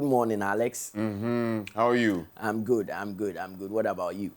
Good morning, Alex. How are you? I'm good. What about you?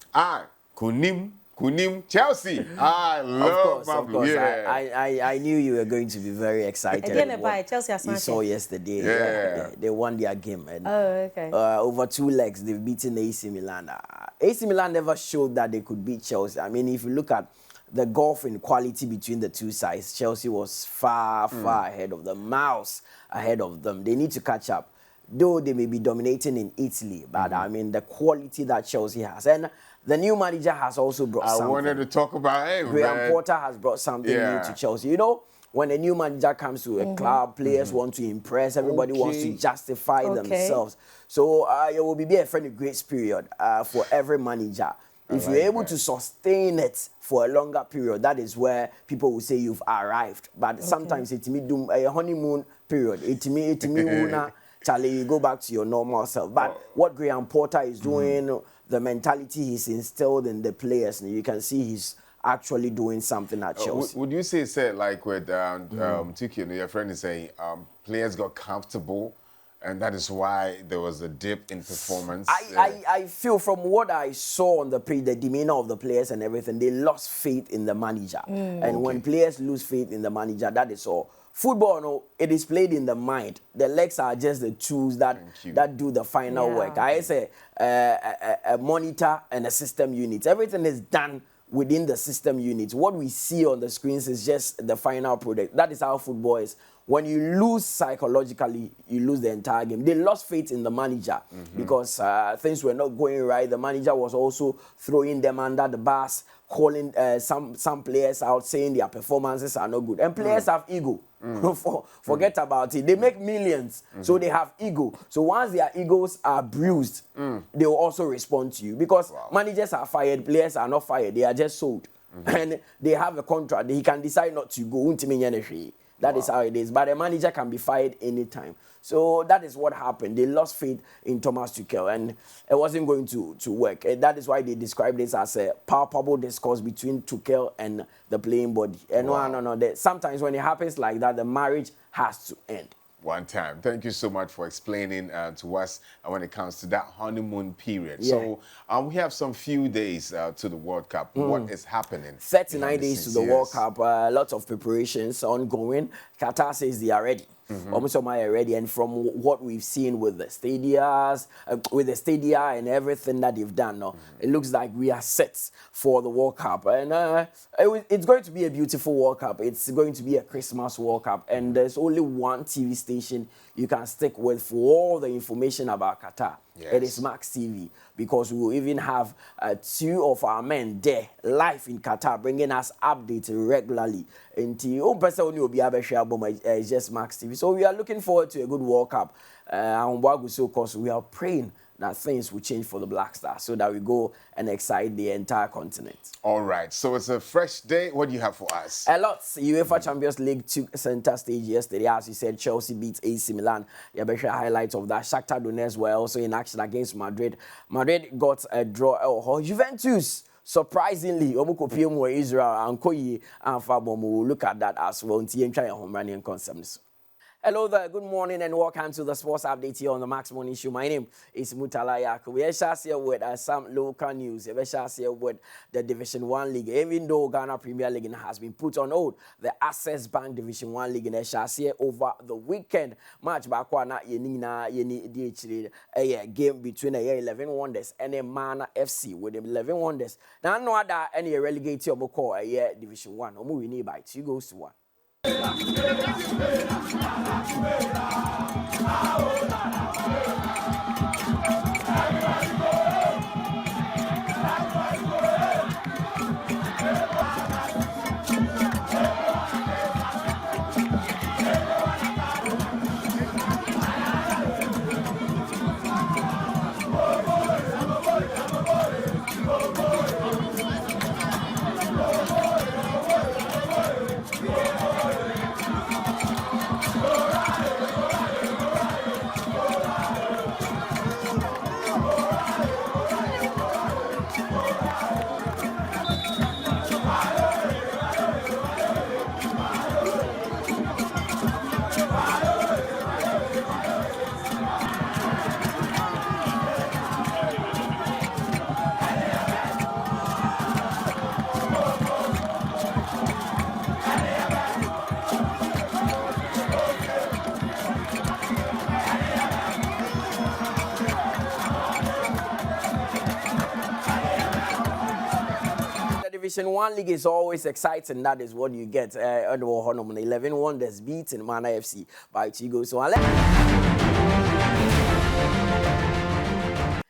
Kunim, Chelsea. I love Of course. Yeah. I knew you were going to be very excited. Again, by Chelsea you saw yesterday. Yeah. They won their game. And, okay. Over 2 legs, they've beaten AC Milan. AC Milan never showed that they could beat Chelsea. I mean, if you look at the gulf in quality between the two sides, Chelsea was far ahead of them, miles ahead of them. They need to catch up. Though they may be dominating in Italy, but I mean, the quality that Chelsea has. And the new manager has also brought something. I wanted to talk about him, Graham Potter has brought something new to Chelsea. You know, when a new manager comes to a club, players want to impress, everybody wants to justify themselves. So it will be a fairly grace period for every manager. If you're able to sustain it for a longer period, that is where people will say you've arrived. But sometimes it's a honeymoon period. Charlie, you go back to your normal self. But what Graham Potter is doing, the mentality he's instilled in the players, you can see he's actually doing something at Chelsea. Would you say like with Tiki, your friend is saying, players got comfortable, and that is why there was a dip in performance? I feel from what I saw on the pitch, the demeanor of the players and everything, they lost faith in the manager. And when players lose faith in the manager, that is all. Football, no, it is played in the mind. The legs are just the tools that do the final work. I say a monitor and a system unit. Everything is done within the system unit. What we see on the screens is just the final product. That is how football is. When you lose psychologically, you lose the entire game. They lost faith in the manager because things were not going right. The manager was also throwing them under the bus, calling some players out, saying their performances are not good. And players have ego. Forget about it. They make millions, so they have ego. So once their egos are bruised, they will also respond to you. Because managers are fired, players are not fired. They are just sold. And they have a contract. He can decide not to go. That is how it is. But a manager can be fired anytime. So that is what happened. They lost faith in Thomas Tuchel, and it wasn't going to work. And that is why they described this as a palpable discourse between Tuchel and the playing body. And no. Sometimes when it happens like that, the marriage has to end. One time. Thank you so much for explaining to us when it comes to that honeymoon period. Yeah. So we have some few days to the World Cup. What is happening? 39 days to the World Cup. Lots of preparations ongoing. Qatar says they are ready. Almost all are ready, and from what we've seen with the stadia and everything that they've done now, it looks like we are set for the World Cup. And it's going to be a beautiful World Cup. It's going to be a Christmas World Cup, and there's only one TV station you can stick with for all the information about Qatar. Yes. It is Max TV, because we will even have 2 of our men there live in Qatar, bringing us updates regularly. It's just Max TV. So we are looking forward to a good World Cup. Of course, we are praying that things will change for the Black Stars so that we go and excite the entire continent. All right. So it's a fresh day. What do you have for us? A lot. UEFA Champions League took center stage yesterday. As you said, Chelsea beat AC Milan. You have highlights of that. Shakhtar Donetsk were also in action against Madrid. Madrid got a draw. Juventus, surprisingly, Israel and Koyi and Fabom will look at that as well. Hello there, good morning and welcome to the Sports Update here on the Max Morning Show. My name is Mutala Yakubu. We are here with some local news. We are here with the Division 1 League. Even though Ghana Premier League has been put on hold, the Access Bank Division 1 League is here over the weekend. Match back one game between 11 Wonders and a Mana FC with 11 Wonders. Now, no other any relegated Division 1. We need by 2 goals to 1. Division 1 league is always exciting. That is what you get. 11 wonders beating Mana FC by 2 goals. So